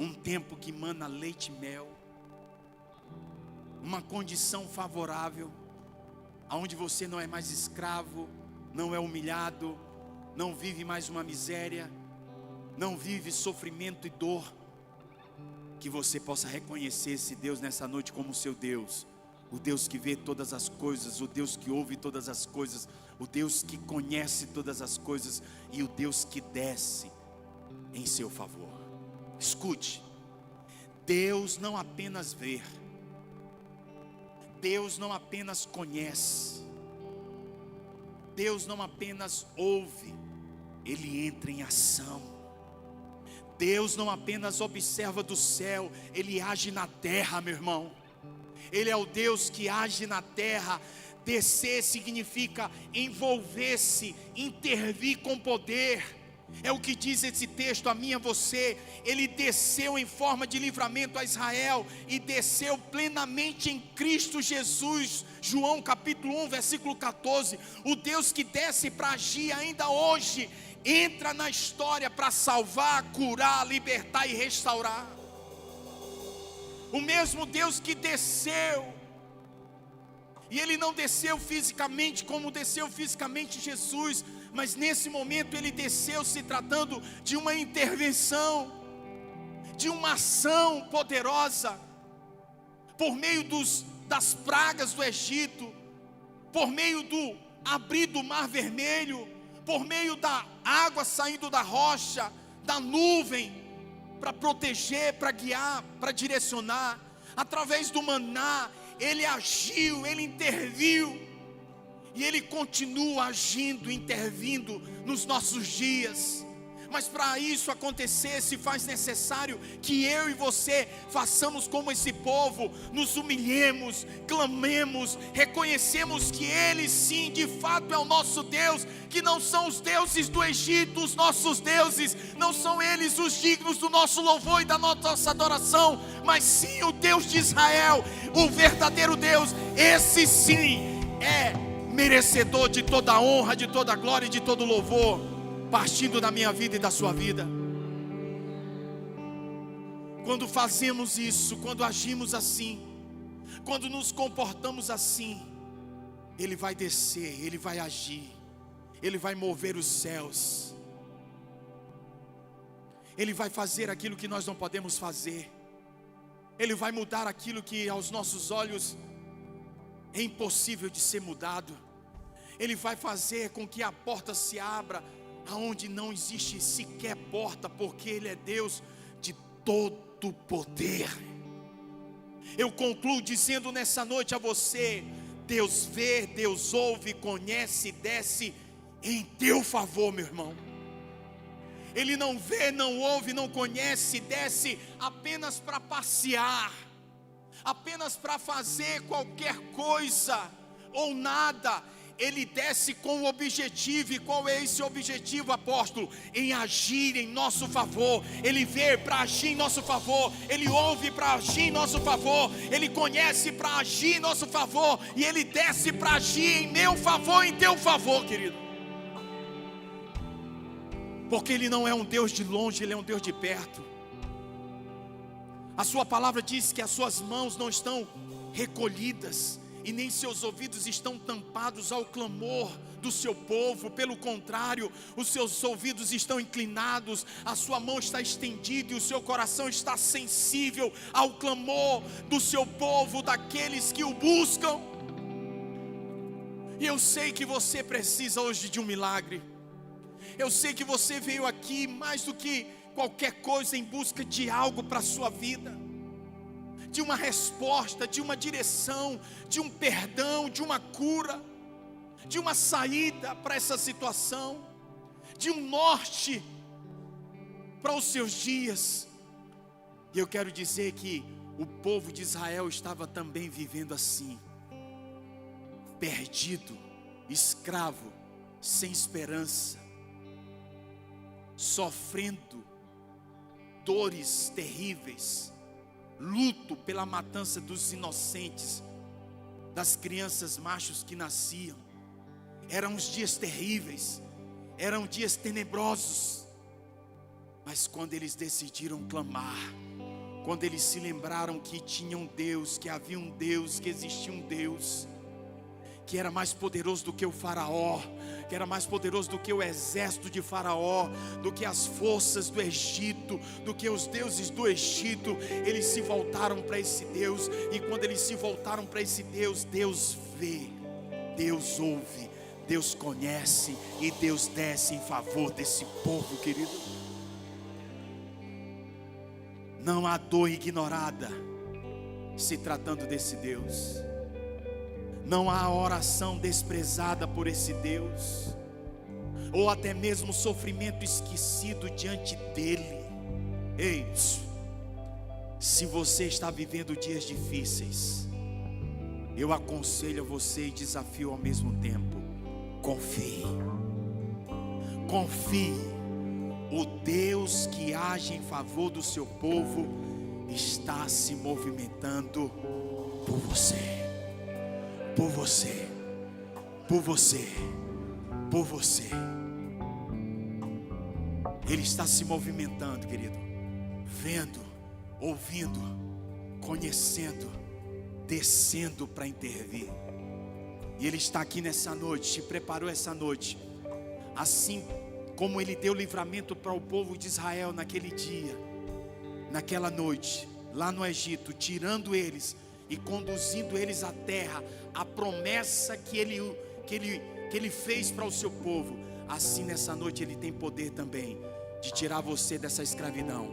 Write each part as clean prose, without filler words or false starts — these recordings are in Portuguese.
um tempo que mana leite e mel, uma condição favorável, aonde você não é mais escravo, não é humilhado, não vive mais uma miséria, não vive sofrimento e dor. Que você possa reconhecer esse Deus nessa noite como seu Deus, o Deus que vê todas as coisas, o Deus que ouve todas as coisas, o Deus que conhece todas as coisas e o Deus que desce em seu favor. Escute, Deus não apenas vê, Deus não apenas conhece, Deus não apenas ouve, Ele entra em ação. Deus não apenas observa do céu, Ele age na terra, meu irmão. Ele é o Deus que age na terra. Descer significa envolver-se, intervir com poder. É o que diz esse texto a mim e a você. Ele desceu em forma de livramento a Israel e desceu plenamente em Cristo Jesus. João capítulo 1 versículo 14. O Deus que desce para agir ainda hoje, entra na história para salvar, curar, libertar e restaurar. O mesmo Deus que desceu, e Ele não desceu fisicamente como desceu fisicamente Jesus, mas nesse momento Ele desceu se tratando de uma intervenção, de uma ação poderosa, por meio das pragas do Egito, por meio do abrir do mar vermelho, por meio da água saindo da rocha, da nuvem, para proteger, para guiar, para direcionar, através do maná, Ele agiu, Ele interviu, e Ele continua agindo, intervindo nos nossos dias. Mas para isso acontecer, se faz necessário que eu e você façamos como esse povo, nos humilhemos, clamemos, reconhecemos que Ele sim, de fato é o nosso Deus, que não são os deuses do Egito, os nossos deuses, não são eles os dignos do nosso louvor e da nossa adoração, mas sim o Deus de Israel, o verdadeiro Deus. Esse sim é merecedor de toda a honra, de toda a glória e de todo o louvor, partindo da minha vida e da sua vida. Quando fazemos isso, quando agimos assim, quando nos comportamos assim, Ele vai descer, Ele vai agir, Ele vai mover os céus, Ele vai fazer aquilo que nós não podemos fazer, Ele vai mudar aquilo que aos nossos olhos é impossível de ser mudado. Ele vai fazer com que a porta se abra aonde não existe sequer porta, porque Ele é Deus de todo poder. Eu concluo dizendo nessa noite a você: Deus vê, Deus ouve, conhece, desce em teu favor, meu irmão. Ele não vê, não ouve, não conhece, desce apenas para passear, apenas para fazer qualquer coisa ou nada. Ele desce com o objetivo. E qual é esse objetivo, apóstolo? Em agir em nosso favor. Ele vê para agir em nosso favor, Ele ouve para agir em nosso favor, Ele conhece para agir em nosso favor, e Ele desce para agir em meu favor, em teu favor, querido. Porque Ele não é um Deus de longe, Ele é um Deus de perto. A sua palavra diz que as suas mãos não estão recolhidas e nem seus ouvidos estão tampados ao clamor do seu povo. Pelo contrário, os seus ouvidos estão inclinados, a sua mão está estendida e o seu coração está sensível ao clamor do seu povo, daqueles que o buscam. E eu sei que você precisa hoje de um milagre. Eu sei que você veio aqui mais do que qualquer coisa em busca de algo para a sua vida, de uma resposta, de uma direção, de um perdão, de uma cura, de uma saída para essa situação, de um norte para os seus dias. E eu quero dizer que o povo de Israel estava também vivendo assim, perdido, escravo, sem esperança, sofrendo dores terríveis, luto pela matança dos inocentes, das crianças machos que nasciam. Eram os dias terríveis, eram dias tenebrosos. Mas quando eles decidiram clamar, quando eles se lembraram que tinha um Deus, que havia um Deus, que existia um Deus, que era mais poderoso do que o faraó, que era mais poderoso do que o exército de faraó, do que as forças do Egito, do que os deuses do Egito. Eles se voltaram para esse Deus, e quando eles se voltaram para esse Deus, Deus vê, Deus ouve, Deus conhece, e Deus desce em favor desse povo, querido. Não há dor ignorada se tratando desse Deus. Não há oração desprezada por esse Deus, ou até mesmo sofrimento esquecido diante dele. Ei, se você está vivendo dias difíceis, eu aconselho a você e desafio ao mesmo tempo: confie. Confie. O Deus que age em favor do seu povo está se movimentando por você. Por você, por você, por você. Ele está se movimentando, querido, vendo, ouvindo, conhecendo, descendo para intervir. E Ele está aqui nessa noite, te preparou essa noite, assim como Ele deu livramento para o povo de Israel naquele dia, naquela noite, lá no Egito, tirando eles e conduzindo eles à terra, a promessa que ele fez para o seu povo. Assim nessa noite Ele tem poder também de tirar você dessa escravidão,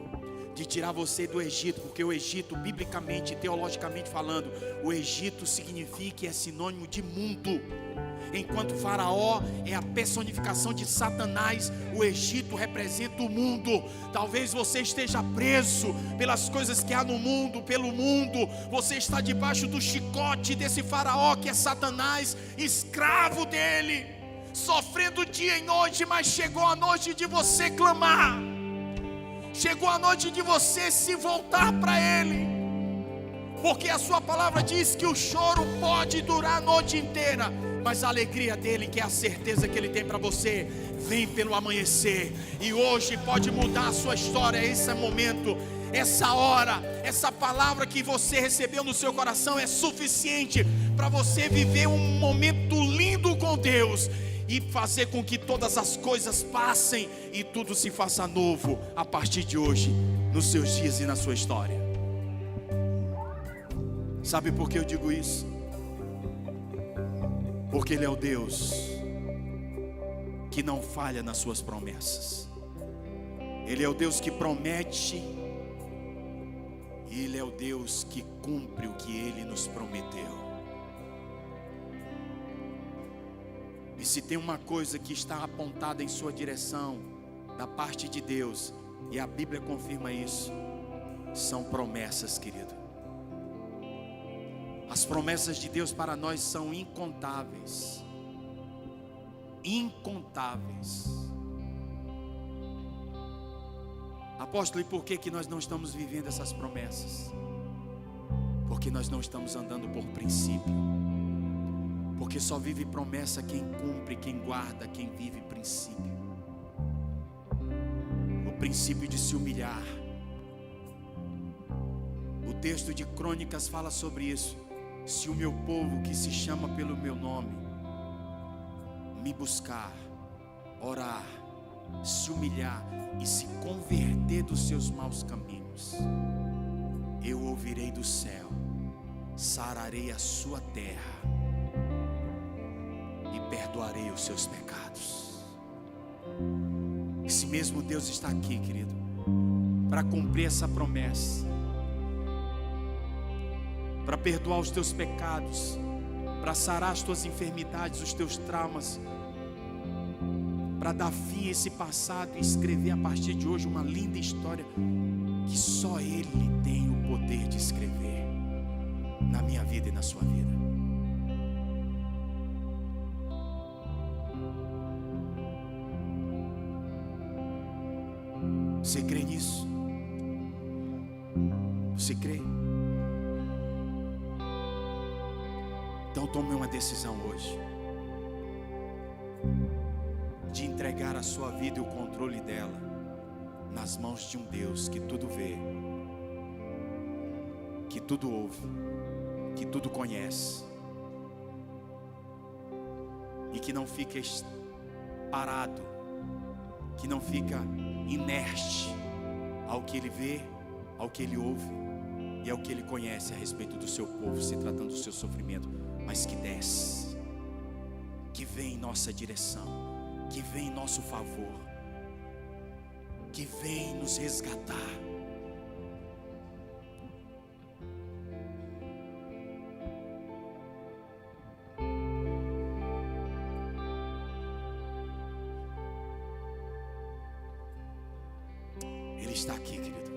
de tirar você do Egito, porque o Egito, biblicamente, teologicamente falando, o Egito significa e é sinônimo de mundo. Enquanto Faraó é a personificação de Satanás, o Egito representa o mundo. Talvez você esteja preso pelas coisas que há no mundo, pelo mundo. Você está debaixo do chicote desse Faraó que é Satanás, escravo dele, sofrendo dia e noite. Mas chegou a noite de você clamar, chegou a noite de você se voltar para Ele, porque a sua palavra diz que o choro pode durar a noite inteira, mas a alegria dele, que é a certeza que Ele tem para você, vem pelo amanhecer. E hoje pode mudar a sua história. Esse é o momento, essa hora, essa palavra que você recebeu no seu coração é suficiente para você viver um momento lindo com Deus e fazer com que todas as coisas passem e tudo se faça novo a partir de hoje, nos seus dias e na sua história. Sabe por que eu digo isso? Porque Ele é o Deus que não falha nas suas promessas. Ele é o Deus que promete, e Ele é o Deus que cumpre o que Ele nos prometeu. E se tem uma coisa que está apontada em sua direção, da parte de Deus, e a Bíblia confirma isso, são promessas, querido. As promessas de Deus para nós são incontáveis. Incontáveis. Apóstolo, e por que nós não estamos vivendo essas promessas? Porque nós não estamos andando por princípio. Porque só vive promessa quem cumpre, quem guarda, quem vive princípio. O princípio de se humilhar. O texto de Crônicas fala sobre isso. Se o meu povo, que se chama pelo meu nome, me buscar, orar, se humilhar e se converter dos seus maus caminhos, eu ouvirei do céu, sararei a sua terra e perdoarei os seus pecados. Esse mesmo Deus está aqui, querido, para cumprir essa promessa, para perdoar os teus pecados, para sarar as tuas enfermidades, os teus traumas, para dar fim a esse passado e escrever a partir de hoje uma linda história que só Ele tem o poder de escrever na minha vida e na sua vida. Você crê nisso? Você crê? Então tome uma decisão hoje de entregar a sua vida e o controle dela nas mãos de um Deus que tudo vê, tudo ouve, que tudo conhece, e que não fica parado, que não fica inerte ao que Ele vê, ao que Ele ouve e ao que Ele conhece a respeito do seu povo, se tratando do seu sofrimento, mas que desce, que vem em nossa direção, que vem em nosso favor, que vem nos resgatar. Ele está aqui, querido.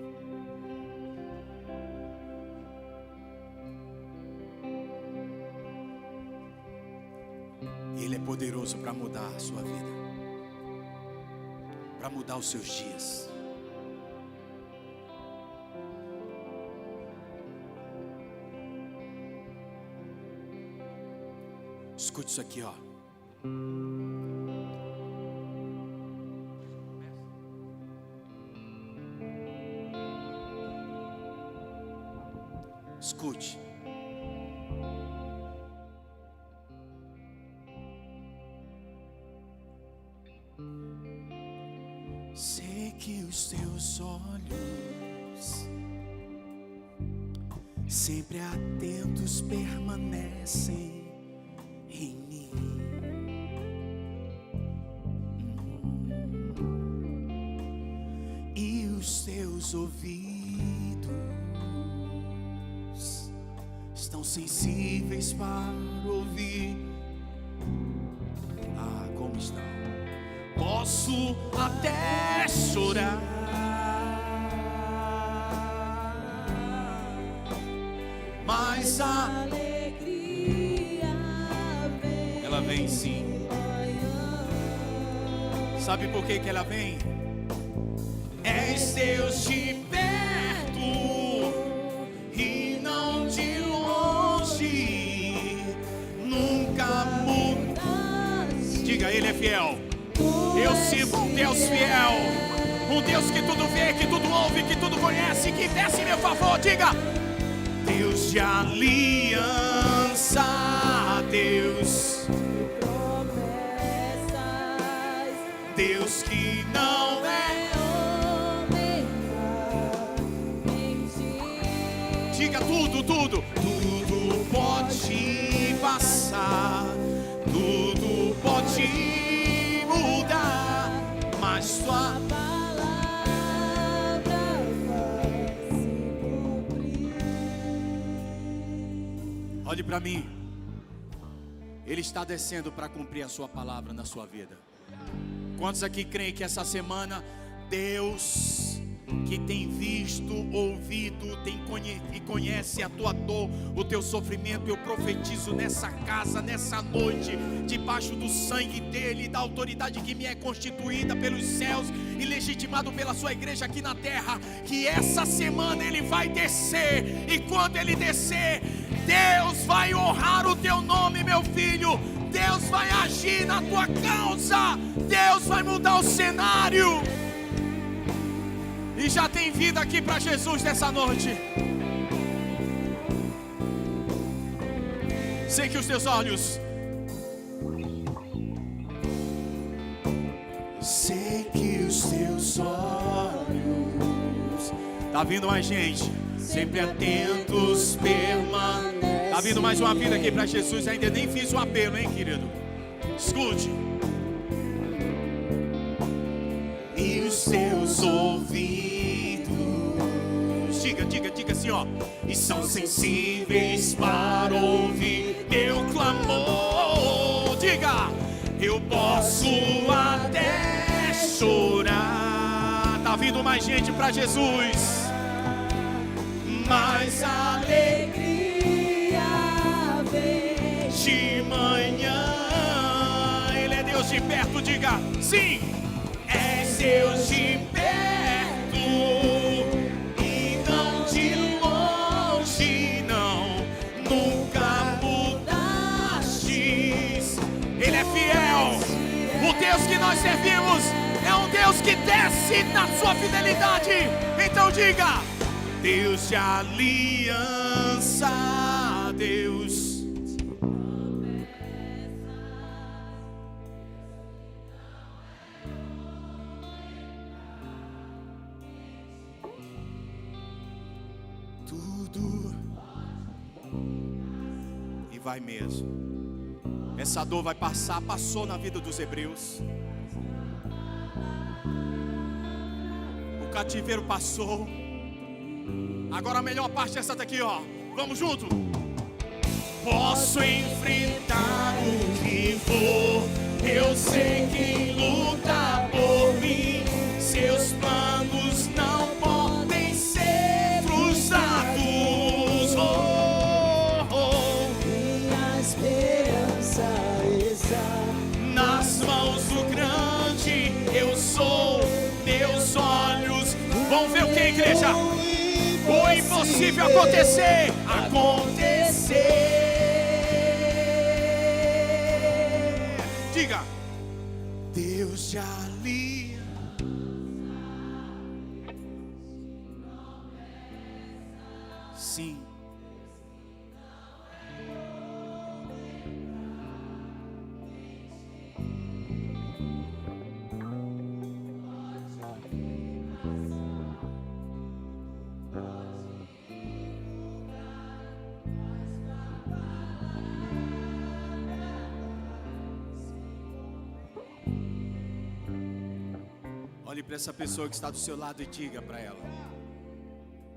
Ele é poderoso para mudar a sua vida, para mudar os seus dias. Escute isso aqui, ó. Escute. Sei que os teus olhos, sempre atentos, permanecem em mim. E os teus ouvidos estão sensíveis para ouvir. Ah, como estão? Posso até chorar, mas a alegria vem. Ela vem sim. Sabe por que ela vem? És Deus de perto e não de longe. Nunca mudaste. Diga, Ele é fiel. Eu sirvo um Deus fiel, um Deus que tudo vê, que tudo ouve, que tudo conhece, que desce em meu favor. Diga, Deus de aliança, Deus de promessas, Deus que não é homem pra mentir. Diga tudo pode passar, tudo pode mudar, mas sua palavra vai se cumprir. Olhe para mim. Ele está descendo para cumprir a sua palavra na sua vida. Quantos aqui creem que essa semana Deus, que tem visto, ouvido, e conhece a tua dor, o teu sofrimento, eu profetizo nessa casa, nessa noite, debaixo do sangue dele, da autoridade que me é constituída pelos céus e legitimado pela sua igreja aqui na terra, que essa semana ele vai descer, e quando ele descer, Deus vai honrar o teu nome, meu filho. Deus vai agir na tua causa, Deus vai mudar o cenário. E já tem vida aqui para Jesus nessa noite. Sei que os teus olhos, sei que os teus olhos, tá vindo mais gente, sempre atentos, permanecem. Tá vindo mais uma vida aqui para Jesus. Ainda nem fiz o apelo, hein, querido? Escute. E os teus ouvidos, diga assim, ó, e são sensíveis para ouvir meu clamor. Diga, eu posso até chorar. Tá vindo mais gente para Jesus, mas a alegria vem de manhã. Ele é Deus de perto. Diga, sim. És Deus de perto e não de longe, não. Nunca mudastes. Ele é fiel. O Deus que nós servimos é um Deus que desce na sua fidelidade. Então diga, Deus de aliança, Deus. Tudo. E vai mesmo. Essa dor vai passar, passou na vida dos hebreus. O cativeiro passou. Agora a melhor parte é essa daqui, ó. Vamos junto. Posso enfrentar o que for, eu sei quem luta por mim. Seus planos não podem ser frustrados. Minha esperança está Nas mãos do grande eu sou. Meus olhos vão ver o que, igreja? O impossível acontecer. Diga. Deus de aliança. Sim. Olhe para essa pessoa que está do seu lado e diga para ela: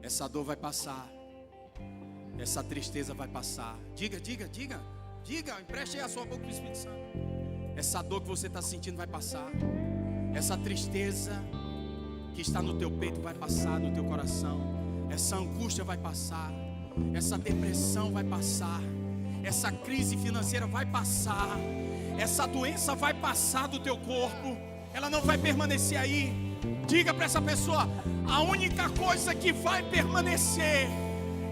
essa dor vai passar, essa tristeza vai passar. Diga, empreste aí a sua boca para o Espírito Santo. Essa dor que você está sentindo vai passar, essa tristeza que está no teu peito vai passar, no teu coração. Essa angústia vai passar, essa depressão vai passar, essa crise financeira vai passar, essa doença vai passar do teu corpo. Ela não vai permanecer aí. Diga para essa pessoa: a única coisa que vai permanecer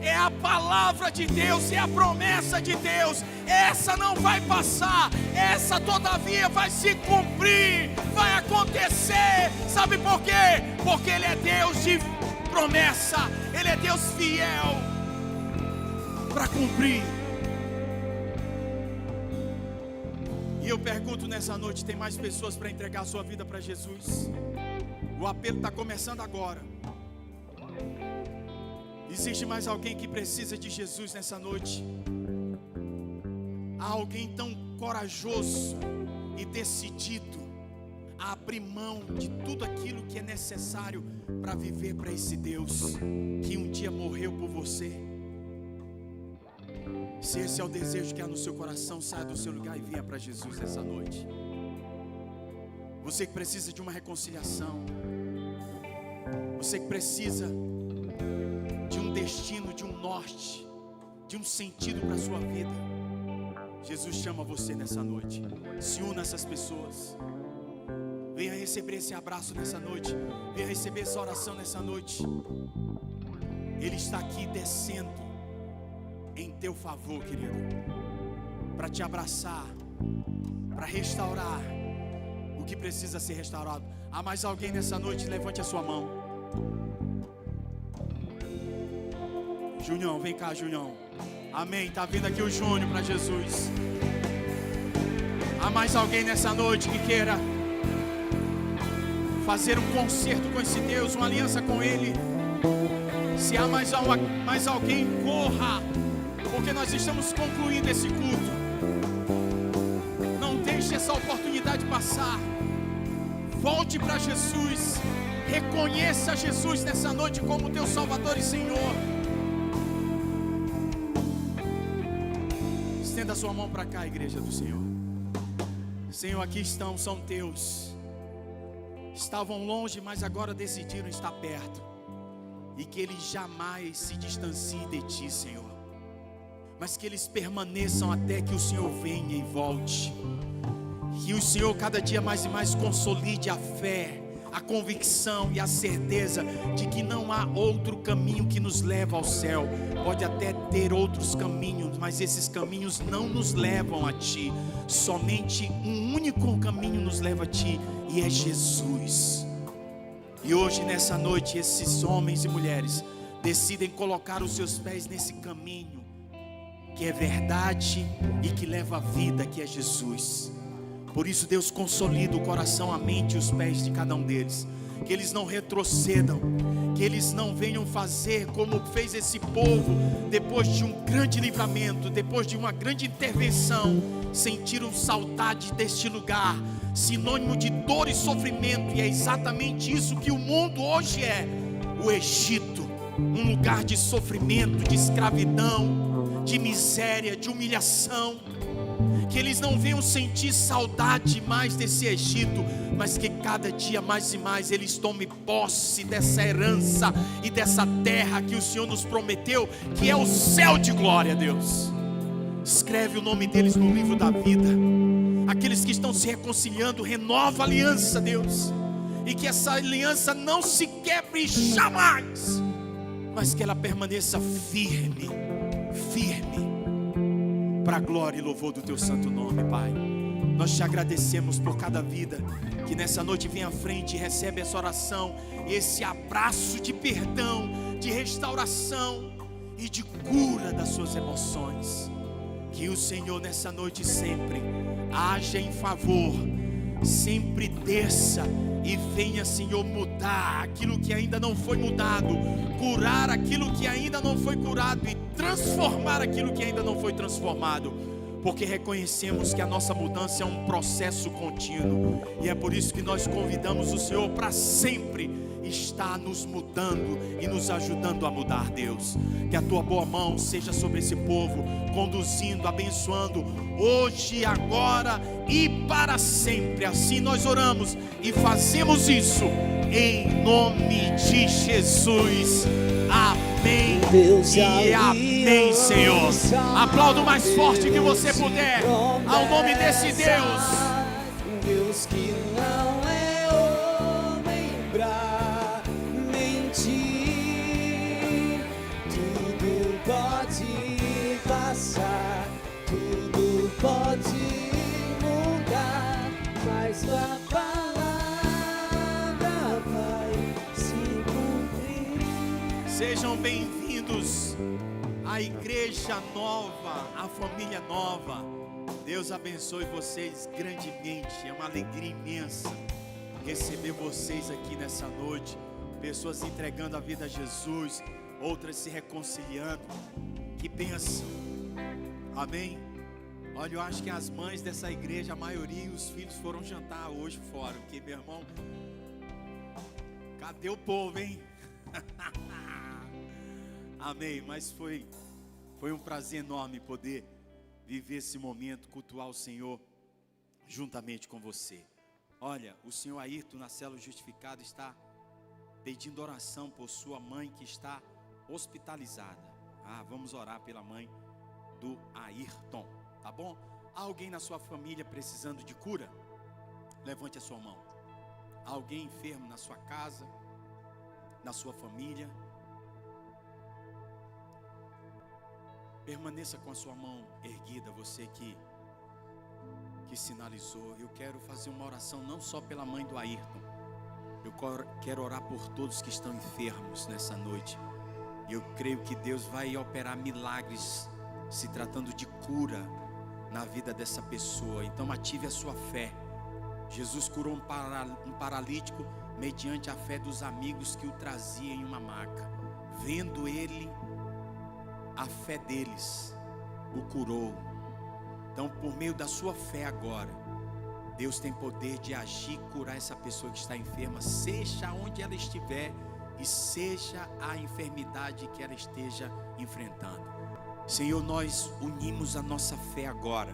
é a palavra de Deus, é a promessa de Deus. Essa não vai passar, essa todavia vai se cumprir, vai acontecer. Sabe por quê? Porque Ele é Deus de promessa, Ele é Deus fiel para cumprir. E eu pergunto nessa noite: tem mais pessoas para entregar a sua vida para Jesus? O apelo está começando agora. Existe mais alguém que precisa de Jesus nessa noite? Há alguém tão corajoso e decidido a abrir mão de tudo aquilo que é necessário para viver para esse Deus que um dia morreu por você? Se esse é o desejo que há no seu coração, saia do seu lugar e venha para Jesus essa noite. Você que precisa de uma reconciliação, você que precisa de um destino, de um norte, de um sentido para a sua vida, Jesus chama você nessa noite. Se una a essas pessoas. Venha receber esse abraço nessa noite. Venha receber essa oração nessa noite. Ele está aqui descendo em teu favor, querido, para te abraçar, para restaurar o que precisa ser restaurado. Há mais alguém nessa noite? Levante a sua mão. Junião, vem cá, Junião. Amém, está vindo aqui o Júnior para Jesus. Há mais alguém nessa noite que queira fazer um concerto com esse Deus, uma aliança com Ele? Se há mais alguém, corra, porque nós estamos concluindo esse culto. Não deixe essa oportunidade passar. Volte para Jesus. Reconheça Jesus nessa noite como teu Salvador e Senhor. Estenda a sua mão para cá, igreja do Senhor. Senhor, aqui estão, são teus. Estavam longe, mas agora decidiram estar perto. E que eles jamais se distanciem de ti, Senhor, mas que eles permaneçam até que o Senhor venha e volte. Que o Senhor cada dia mais e mais consolide a fé, a convicção e a certeza de que não há outro caminho que nos leva ao céu. Pode até ter outros caminhos, mas esses caminhos não nos levam a ti. Somente um único caminho nos leva a ti, e é Jesus. E hoje, nessa noite, esses homens e mulheres decidem colocar os seus pés nesse caminho que é verdade e que leva à vida, que é Jesus. Por isso Deus consolida o coração, a mente e os pés de cada um deles, que eles não retrocedam, que eles não venham fazer como fez esse povo, depois de um grande livramento, depois de uma grande intervenção, sentiram saudade deste lugar, sinônimo de dor e sofrimento. E é exatamente isso que o mundo hoje é: o Egito, um lugar de sofrimento, de escravidão, de miséria, de humilhação. Que eles não venham sentir saudade mais desse Egito, mas que cada dia mais e mais eles tomem posse dessa herança e dessa terra que o Senhor nos prometeu, que é o céu de glória. Deus, escreve o nome deles no livro da vida. Aqueles que estão se reconciliando, renova a aliança, Deus, e que essa aliança não se quebre jamais, mas que ela permaneça firme, firme, para a glória e louvor do Teu santo nome, Pai. Nós Te agradecemos por cada vida que nessa noite vem à frente e recebe essa oração, esse abraço de perdão, de restauração e de cura das suas emoções. Que o Senhor nessa noite sempre haja em favor, sempre desça e venha, Senhor, mudar aquilo que ainda não foi mudado, curar aquilo que ainda não foi curado e transformar aquilo que ainda não foi transformado, porque reconhecemos que a nossa mudança é um processo contínuo, e é por isso que nós convidamos o Senhor para sempre estar nos mudando e nos ajudando a mudar. Deus, que a Tua boa mão seja sobre esse povo, conduzindo, abençoando, hoje, agora e para sempre. Assim nós oramos e fazemos isso em nome de Jesus. Amém e amém, Senhor. Aplauda o mais forte que você puder ao nome desse Deus. Deus que não é homem pra mentir. Tudo pode passar, tudo pode mudar, mas a palavra vai se cumprir. Sejam bem-vindos à igreja nova, à família nova. Deus abençoe vocês grandemente. É uma alegria imensa receber vocês aqui nessa noite. Pessoas entregando a vida a Jesus, outras se reconciliando. Que bênção. Amém. Olha, eu acho que as mães dessa igreja, a maioria e os filhos foram jantar hoje fora. Porque, meu irmão, cadê o povo, hein? Amém. Mas foi um prazer enorme poder viver esse momento, cultuar o Senhor juntamente com você. Olha, o senhor Ayrton, na célula justificada, está pedindo oração por sua mãe que está hospitalizada. Vamos orar pela mãe do Ayrton, tá bom? Há alguém na sua família precisando de cura? Levante a sua mão. Há alguém enfermo na sua casa, na sua família? Permaneça com a sua mão erguida, você que sinalizou. Eu quero fazer uma oração não só pela mãe do Ayrton. Eu quero orar por todos que estão enfermos nessa noite. Eu creio que Deus vai operar milagres se tratando de cura na vida dessa pessoa. Então ative a sua fé. Jesus curou um paralítico mediante a fé dos amigos que o traziam em uma maca. Vendo ele, a fé deles o curou. Então, por meio da sua fé agora, Deus tem poder de agir e curar essa pessoa que está enferma, seja onde ela estiver e seja a enfermidade que ela esteja enfrentando. Senhor, nós unimos a nossa fé agora,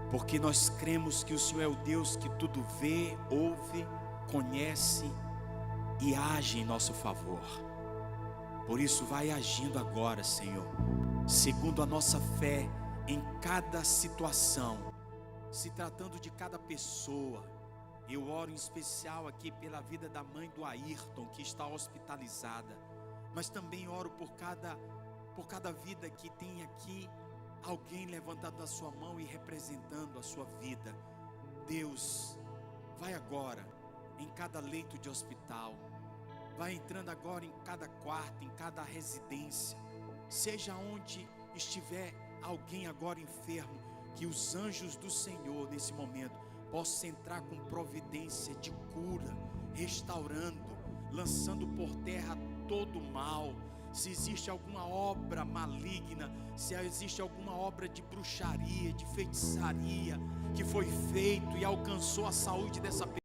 porque nós cremos que o Senhor é o Deus que tudo vê, ouve, conhece e age em nosso favor. Por isso, vai agindo agora, Senhor, segundo a nossa fé em cada situação, se tratando de cada pessoa. Eu oro em especial aqui pela vida da mãe do Ayrton, que está hospitalizada, mas também oro por cada vida que tem aqui alguém levantando a sua mão e representando a sua vida. Deus, vai agora em cada leito de hospital, vai entrando agora em cada quarto, em cada residência, seja onde estiver alguém agora enfermo, que os anjos do Senhor nesse momento possam entrar com providência de cura, restaurando, lançando por terra todo o mal. Se existe alguma obra maligna, se existe alguma obra de bruxaria, de feitiçaria que foi feito e alcançou a saúde dessa pessoa,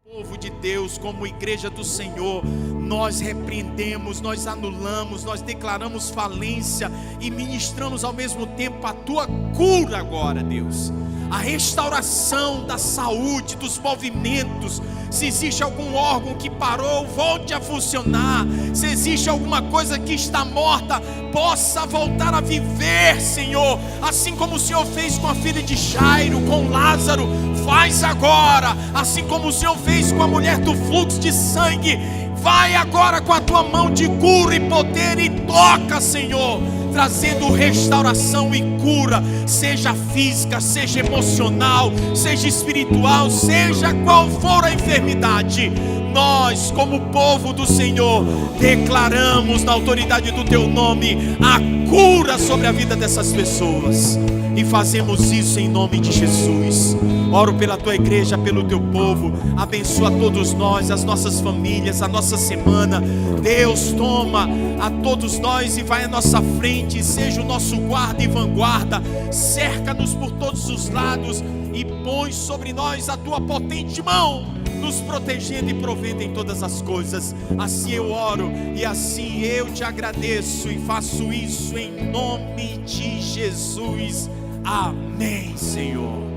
povo de Deus, como igreja do Senhor, nós repreendemos, nós anulamos, nós declaramos falência e ministramos ao mesmo tempo a tua cura agora, Deus, a restauração da saúde, dos movimentos. Se existe algum órgão que parou, volte a funcionar. Se existe alguma coisa que está morta, possa voltar a viver, Senhor, assim como o Senhor fez com a filha de Jairo, com Lázaro, faz agora, assim como o Senhor fez com a mulher do fluxo de sangue. Vai agora com a tua mão de cura e poder e toca, Senhor, trazendo restauração e cura, seja física, seja emocional, seja espiritual, seja qual for a enfermidade. Nós, como povo do Senhor, declaramos na autoridade do teu nome a cura sobre a vida dessas pessoas, e fazemos isso em nome de Jesus. Oro pela tua igreja, pelo teu povo, abençoa todos nós, as nossas famílias, a nossa semana. Deus, toma a todos nós e vai à nossa frente, seja o nosso guarda e vanguarda, cerca-nos por todos os lados e põe sobre nós a tua potente mão, nos protegendo e provendo em todas as coisas. Assim eu oro e assim eu te agradeço e faço isso em nome de Jesus. Amém, Senhor.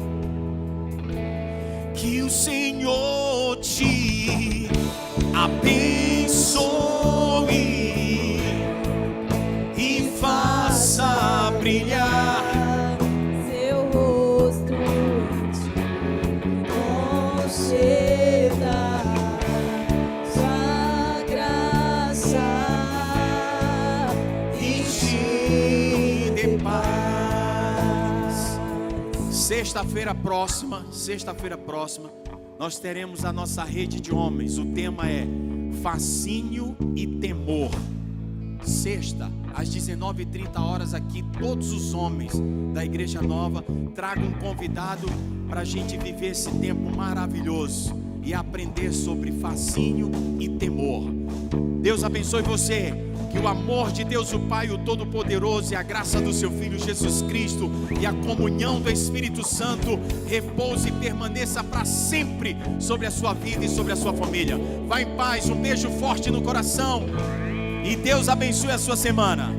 Que o Senhor te abençoe e faça brilhar seu rosto em ti, conceda sua graça e te dê paz. Sexta-feira próxima, nós teremos a nossa rede de homens. O tema é fascínio e temor. Sexta, às 19h30 aqui, todos os homens da Igreja Nova tragam um convidado para a gente viver esse tempo maravilhoso e aprender sobre fascínio e temor. Deus abençoe você. Que o amor de Deus o Pai, o Todo-Poderoso, e a graça do seu Filho Jesus Cristo e a comunhão do Espírito Santo repouse e permaneça para sempre sobre a sua vida e sobre a sua família. Vá em paz, um beijo forte no coração e Deus abençoe a sua semana.